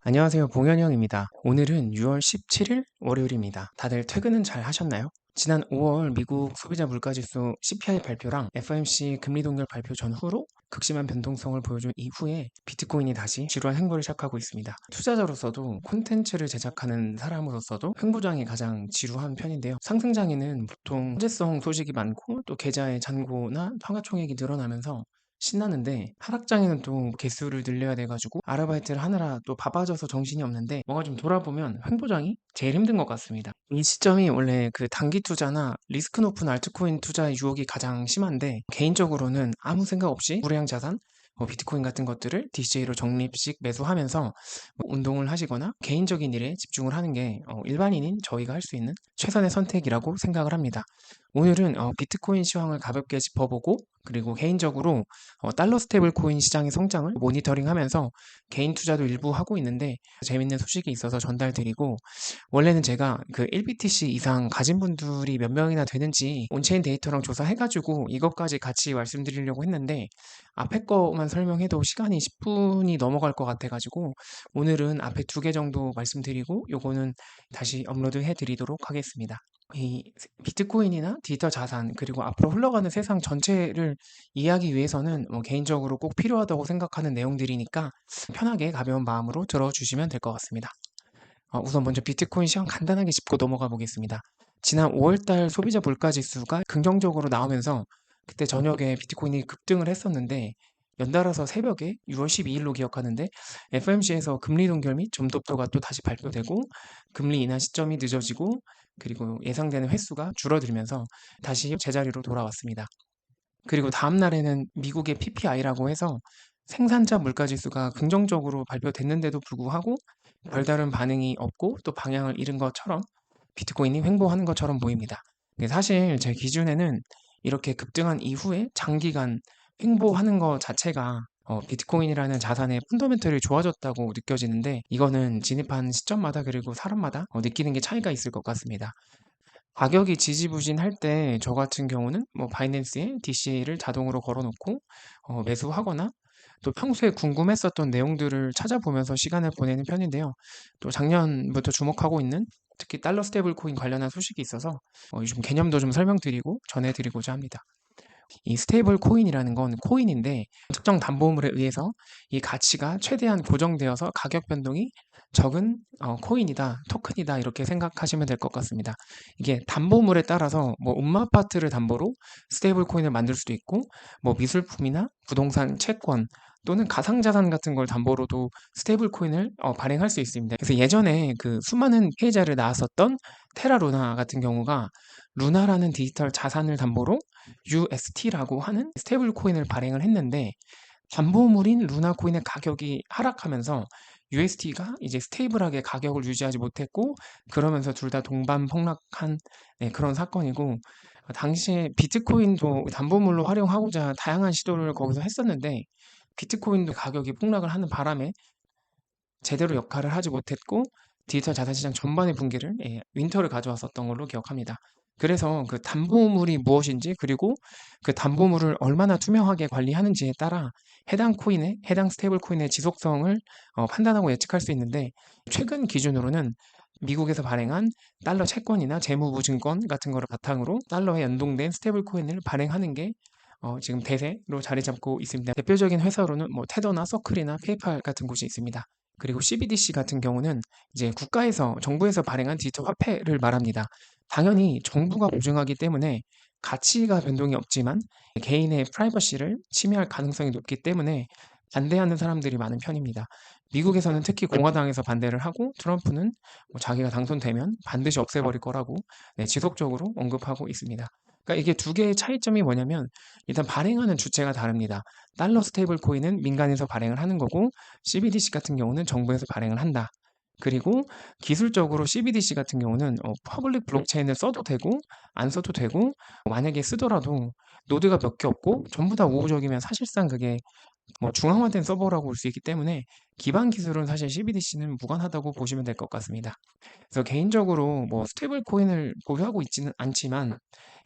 안녕하세요. 봉현영입니다. 오늘은 6월 17일 월요일입니다. 다들 퇴근은 잘 하셨나요? 지난 5월 미국 소비자 물가지수 CPI 발표랑 FOMC 금리 동결 발표 전후로 극심한 변동성을 보여준 이후에 비트코인이 다시 지루한 횡보를 시작하고 있습니다. 투자자로서도 콘텐츠를 제작하는 사람으로서도 횡보장이 가장 지루한 편인데요. 상승장에는 보통 호재성 소식이 많고 또 계좌의 잔고나 환가총액이 늘어나면서 신나는데 하락장에는 또 개수를 늘려야 돼가지고 아르바이트를 하느라 또 바빠져서 정신이 없는데 뭔가 좀 돌아보면 횡보장이 제일 힘든 것 같습니다. 이 시점이 원래 그 단기 투자나 리스크 높은 알트코인 투자의 유혹이 가장 심한데 개인적으로는 아무 생각 없이 우량 자산 비트코인 같은 것들을 DCA로 적립식 매수하면서 운동을 하시거나 개인적인 일에 집중을 하는 게 일반인인 저희가 할 수 있는 최선의 선택이라고 생각을 합니다. 오늘은 비트코인 시황을 가볍게 짚어보고 그리고 개인적으로 달러 스테이블 코인 시장의 성장을 모니터링하면서 개인 투자도 일부 하고 있는데 재밌는 소식이 있어서 전달드리고 원래는 제가 그 1BTC 이상 가진 분들이 몇 명이나 되는지 온체인 데이터랑 조사해가지고 이것까지 같이 말씀드리려고 했는데 앞에 거만 설명해도 시간이 10분이 넘어갈 것 같아가지고 오늘은 앞에 두 개 정도 말씀드리고 요거는 다시 업로드 해드리도록 하겠습니다. 이 비트코인이나 디지털 자산 그리고 앞으로 흘러가는 세상 전체를 이해하기 위해서는 개인적으로 꼭 필요하다고 생각하는 내용들이니까 편하게 가벼운 마음으로 들어주시면 될 것 같습니다. 우선 먼저 비트코인 시황 간단하게 짚고 넘어가 보겠습니다. 지난 5월달 소비자 물가 지수가 긍정적으로 나오면서 그때 저녁에 비트코인이 급등을 했었는데 연달아서 새벽에 6월 12일로 기억하는데 FOMC에서 금리 동결 및 점도표가 또 다시 발표되고 금리 인하 시점이 늦어지고 그리고 예상되는 횟수가 줄어들면서 다시 제자리로 돌아왔습니다. 그리고 다음 날에는 미국의 PPI라고 해서 생산자 물가 지수가 긍정적으로 발표됐는데도 불구하고 별다른 반응이 없고 또 방향을 잃은 것처럼 비트코인이 횡보하는 것처럼 보입니다. 근데 사실 제 기준에는 이렇게 급등한 이후에 장기간 횡보하는 것 자체가 비트코인이라는 자산의 펀더멘털이 좋아졌다고 느껴지는데 이거는 진입한 시점마다 그리고 사람마다 느끼는 게 차이가 있을 것 같습니다. 가격이 지지부진할 때 저 같은 경우는 뭐 바이낸스에 DCA를 자동으로 걸어놓고 매수하거나 또 평소에 궁금했었던 내용들을 찾아보면서 시간을 보내는 편인데요. 또 작년부터 주목하고 있는 특히 달러 스테이블 코인 관련한 소식이 있어서 요즘 개념도 좀 설명드리고 전해드리고자 합니다. 이 스테이블 코인이라는 건 코인인데 특정 담보물에 의해서 이 가치가 최대한 고정되어서 가격 변동이 적은 코인이다, 토큰이다 이렇게 생각하시면 될 것 같습니다. 이게 담보물에 따라서 뭐 음마 아파트를 담보로 스테이블 코인을 만들 수도 있고 뭐 미술품이나 부동산 채권 또는 가상자산 같은 걸 담보로도 스테이블 코인을 발행할 수 있습니다. 그래서 예전에 그 수많은 피해자를 낳았었던 테라루나 같은 경우가 루나라는 디지털 자산을 담보로 UST라고 하는 스테이블 코인을 발행을 했는데 담보물인 루나 코인의 가격이 하락하면서 UST가 이제 스테이블하게 가격을 유지하지 못했고 그러면서 둘 다 동반 폭락한 그런 사건이고 당시에 비트코인도 담보물로 활용하고자 다양한 시도를 거기서 했었는데 비트코인도 가격이 폭락을 하는 바람에 제대로 역할을 하지 못했고 디지털 자산 시장 전반의 붕괴를 윈터를 가져왔었던 걸로 기억합니다. 그래서 그 담보물이 무엇인지 그리고 그 담보물을 얼마나 투명하게 관리하는지에 따라 해당 코인의 해당 스테이블 코인의 지속성을 판단하고 예측할 수 있는데 최근 기준으로는 미국에서 발행한 달러 채권이나 재무부 증권 같은 거를 바탕으로 달러에 연동된 스테이블 코인을 발행하는 게 지금 대세로 자리 잡고 있습니다. 대표적인 회사로는 뭐 테더나 서클이나 페이팔 같은 곳이 있습니다. 그리고 CBDC 같은 경우는 이제 국가에서 정부에서 발행한 디지털 화폐를 말합니다. 당연히 정부가 보증하기 때문에 가치가 변동이 없지만 개인의 프라이버시를 침해할 가능성이 높기 때문에 반대하는 사람들이 많은 편입니다. 미국에서는 특히 공화당에서 반대를 하고 트럼프는 뭐 자기가 당선되면 반드시 없애버릴 거라고 지속적으로 언급하고 있습니다. 그러니까 이게 두 개의 차이점이 뭐냐면 일단 발행하는 주체가 다릅니다. 달러 스테이블 코인은 민간에서 발행을 하는 거고 CBDC 같은 경우는 정부에서 발행을 한다. 그리고 기술적으로 CBDC 같은 경우는 퍼블릭 블록체인을 써도 되고 안 써도 되고 만약에 쓰더라도 노드가 몇 개 없고 전부 다 우호적이면 사실상 그게 뭐 중앙화된 서버라고 볼 수 있기 때문에 기반 기술은 사실 CBDC는 무관하다고 보시면 될 것 같습니다. 그래서 개인적으로 뭐 스테이블 코인을 보유하고 있지는 않지만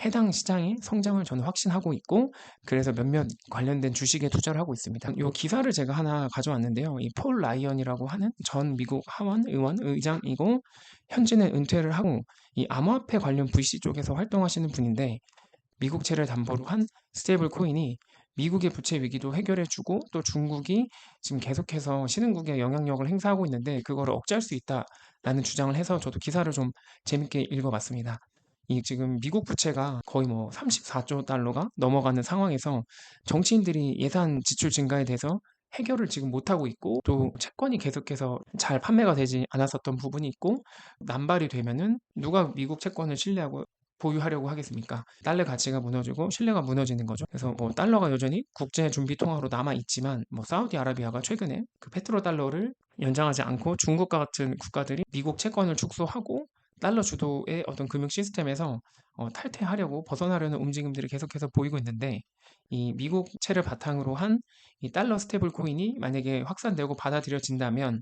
해당 시장의 성장을 저는 확신하고 있고, 그래서 몇몇 관련된 주식에 투자를 하고 있습니다. 이 기사를 제가 하나 가져왔는데요. 이 폴 라이언이라고 하는 전 미국 하원 의원 의장이고, 현재는 은퇴를 하고 이 암호화폐 관련 VC 쪽에서 활동하시는 분인데, 미국채를 담보로 한 스테이블 코인이 미국의 부채 위기도 해결해주고, 또 중국이 지금 계속해서 신흥국에 영향력을 행사하고 있는데 그거를 억제할 수 있다라는 주장을 해서 저도 기사를 좀 재밌게 읽어봤습니다. 이 지금 미국 부채가 거의 뭐 34조 달러가 넘어가는 상황에서 정치인들이 예산 지출 증가에 대해서 해결을 지금 못하고 있고, 또 채권이 계속해서 잘 판매가 되지 않았었던 부분이 있고, 남발이 되면은 누가 미국 채권을 신뢰하고 보유하려고 하겠습니까? 달러 가치가 무너지고 신뢰가 무너지는 거죠. 그래서 뭐 달러가 여전히 국제 준비 통화로 남아 있지만, 뭐 사우디아라비아가 최근에 그 페트로 달러를 연장하지 않고 중국과 같은 국가들이 미국 채권을 축소하고 달러 주도의 어떤 금융 시스템에서 탈퇴하려고 벗어나려는 움직임들이 계속해서 보이고 있는데, 이 미국채를 바탕으로 한 이 달러 스테이블 코인이 만약에 확산되고 받아들여진다면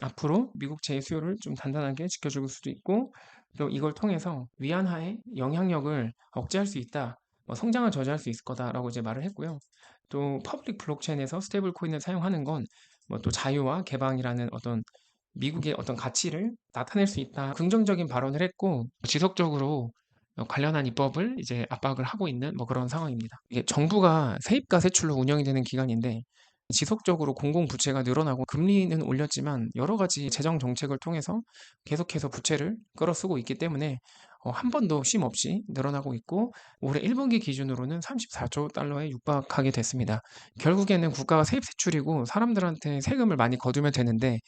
앞으로 미국채의 수요를 좀 단단하게 지켜줄 수도 있고, 또 이걸 통해서 위안화의 영향력을 억제할 수 있다, 뭐 성장을 저지할 수 있을 거다라고 이제 말을 했고요. 또 퍼블릭 블록체인에서 스테이블 코인을 사용하는 건 뭐 또 자유와 개방이라는 어떤 미국의 어떤 가치를 나타낼 수 있다, 긍정적인 발언을 했고, 지속적으로 관련한 입법을 이제 압박을 하고 있는 뭐 그런 상황입니다. 이게 정부가 세입과 세출로 운영이 되는 기관인데, 지속적으로 공공부채가 늘어나고 금리는 올렸지만 여러 가지 재정 정책을 통해서 계속해서 부채를 끌어쓰고 있기 때문에 한 번도 쉼 없이 늘어나고 있고, 올해 1분기 기준으로는 34조 달러에 육박하게 됐습니다. 결국에는 국가가 세입 세출이고 사람들한테 세금을 많이 거두면 되는데,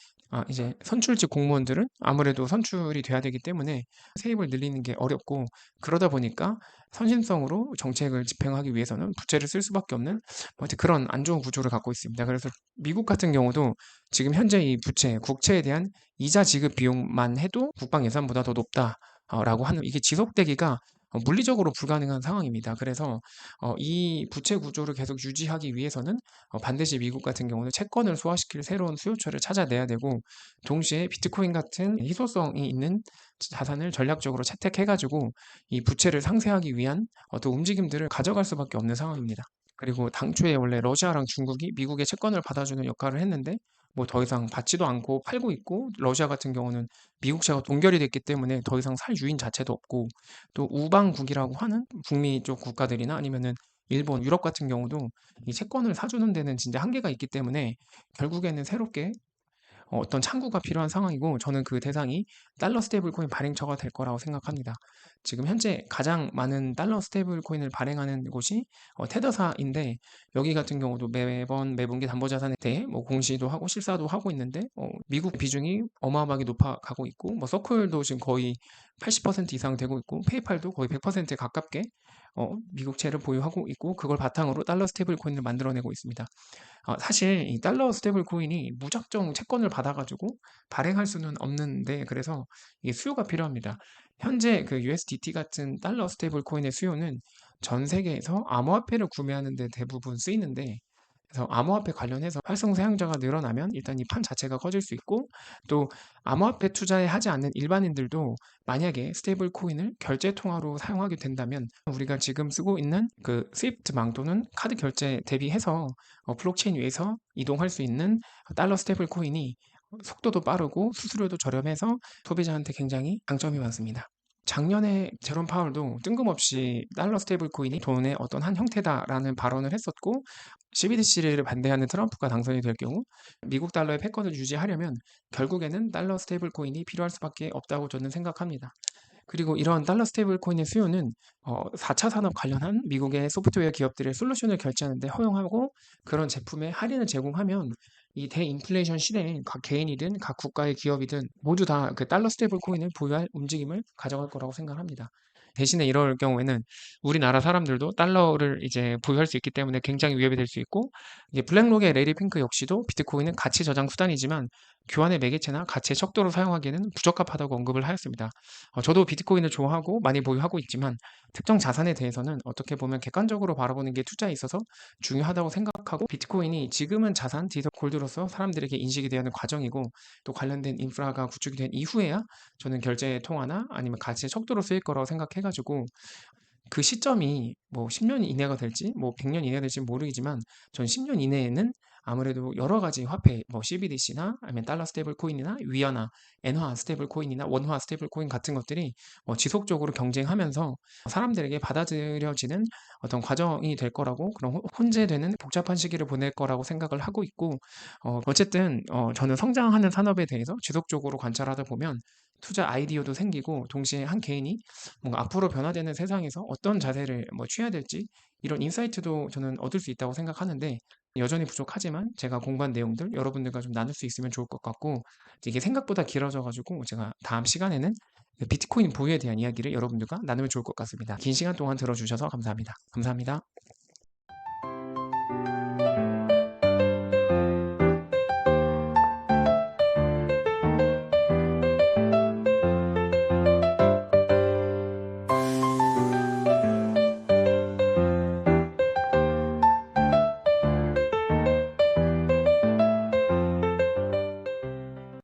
이제 선출직 공무원들은 아무래도 선출이 돼야 되기 때문에 세입을 늘리는 게 어렵고, 그러다 보니까 선심성으로 정책을 집행하기 위해서는 부채를 쓸 수밖에 없는 뭐 하여튼 그런 안 좋은 구조를 갖고 있습니다. 그래서 미국 같은 경우도 지금 현재 이 부채, 국채에 대한 이자 지급 비용만 해도 국방 예산보다 더 높다라고 하는, 이게 지속되기가 물리적으로 불가능한 상황입니다. 그래서 이 부채 구조를 계속 유지하기 위해서는 반드시 미국 같은 경우는 채권을 소화시킬 새로운 수요처를 찾아내야 되고, 동시에 비트코인 같은 희소성이 있는 자산을 전략적으로 채택해가지고 이 부채를 상쇄하기 위한 어떤 움직임들을 가져갈 수밖에 없는 상황입니다. 그리고 당초에 원래 러시아랑 중국이 미국의 채권을 받아주는 역할을 했는데, 뭐 더 이상 받지도 않고 팔고 있고, 러시아 같은 경우는 미국채가 동결이 됐기 때문에 더 이상 살 유인 자체도 없고, 또 우방국이라고 하는 북미 쪽 국가들이나 아니면은 일본, 유럽 같은 경우도 이 채권을 사주는 데는 진짜 한계가 있기 때문에 결국에는 새롭게 어떤 창구가 필요한 상황이고, 저는 그 대상이 달러 스테이블 코인 발행처가 될 거라고 생각합니다. 지금 현재 가장 많은 달러 스테이블 코인을 발행하는 곳이 테더사인데, 여기 같은 경우도 매번 매분기 담보자산에 대해 뭐 공시도 하고 실사도 하고 있는데, 미국 비중이 어마어마하게 높아가고 있고, 뭐 서클도 지금 거의 80% 이상 되고 있고, 페이팔도 거의 100%에 가깝게 미국채를 보유하고 있고, 그걸 바탕으로 달러 스테이블 코인을 만들어내고 있습니다. 사실 이 달러 스테이블 코인이 무작정 채권을 받아가지고 발행할 수는 없는데, 그래서 이게 수요가 필요합니다. 현재 그 USDT 같은 달러 스테이블 코인의 수요는 전 세계에서 암호화폐를 구매하는 데 대부분 쓰이는데, 그래서 암호화폐 관련해서 활성 사용자가 늘어나면 일단 이 판 자체가 커질 수 있고, 또 암호화폐 투자에 하지 않는 일반인들도 만약에 스테이블 코인을 결제 통화로 사용하게 된다면, 우리가 지금 쓰고 있는 그 스위프트망 또는 카드 결제 대비해서 블록체인 위에서 이동할 수 있는 달러 스테이블 코인이 속도도 빠르고 수수료도 저렴해서 소비자한테 굉장히 장점이 많습니다. 작년에 제롬 파월도 뜬금없이 달러 스테이블 코인이 돈의 어떤 한 형태다라는 발언을 했었고, CBDC를 반대하는 트럼프가 당선이 될 경우 미국 달러의 패권을 유지하려면 결국에는 달러 스테이블 코인이 필요할 수밖에 없다고 저는 생각합니다. 그리고 이런 달러 스테이블 코인의 수요는 4차 산업 관련한 미국의 소프트웨어 기업들의 솔루션을 결제하는 데 허용하고, 그런 제품에 할인을 제공하면 이 대인플레이션 시대에 각 개인이든 각 국가의 기업이든 모두 다 그 달러 스테이블 코인을 보유할 움직임을 가져갈 거라고 생각합니다. 대신에 이럴 경우에는 우리나라 사람들도 달러를 이제 보유할 수 있기 때문에 굉장히 위협이 될 수 있고, 이제 블랙록의 레리 핑크 역시도 비트코인은 가치 저장 수단이지만 교환의 매개체나 가치의 척도로 사용하기에는 부적합하다고 언급을 하였습니다. 저도 비트코인을 좋아하고 많이 보유하고 있지만 특정 자산에 대해서는 어떻게 보면 객관적으로 바라보는 게 투자에 있어서 중요하다고 생각하고, 비트코인이 지금은 자산, 디지털 골드로서 사람들에게 인식이 되어 있는 과정이고 또 관련된 인프라가 구축이 된 이후에야 저는 결제 통화나 아니면 가치의 척도로 쓰일 거라고 생각해가지고, 그 시점이 뭐 10년 이내가 될지 뭐 100년 이내가 될지 모르겠지만 전 10년 이내에는 아무래도 여러 가지 화폐, 뭐 CBDC나 아니면 달러 스테이블 코인이나 위안화, 엔화 스테이블 코인이나 원화 스테이블 코인 같은 것들이 지속적으로 경쟁하면서 사람들에게 받아들여지는 어떤 과정이 될 거라고, 그런 혼재되는 복잡한 시기를 보낼 거라고 생각을 하고 있고, 어쨌든 저는 성장하는 산업에 대해서 지속적으로 관찰하다 보면 투자 아이디어도 생기고, 동시에 한 개인이 뭔가 앞으로 변화되는 세상에서 어떤 자세를 취해야 될지, 이런 인사이트도 저는 얻을 수 있다고 생각하는데, 여전히 부족하지만 제가 공부한 내용들 여러분들과 좀 나눌 수 있으면 좋을 것 같고, 이게 생각보다 길어져 가지고 제가 다음 시간에는 그 비트코인 보유에 대한 이야기를 여러분들과 나누면 좋을 것 같습니다. 긴 시간 동안 들어주셔서 감사합니다. 감사합니다.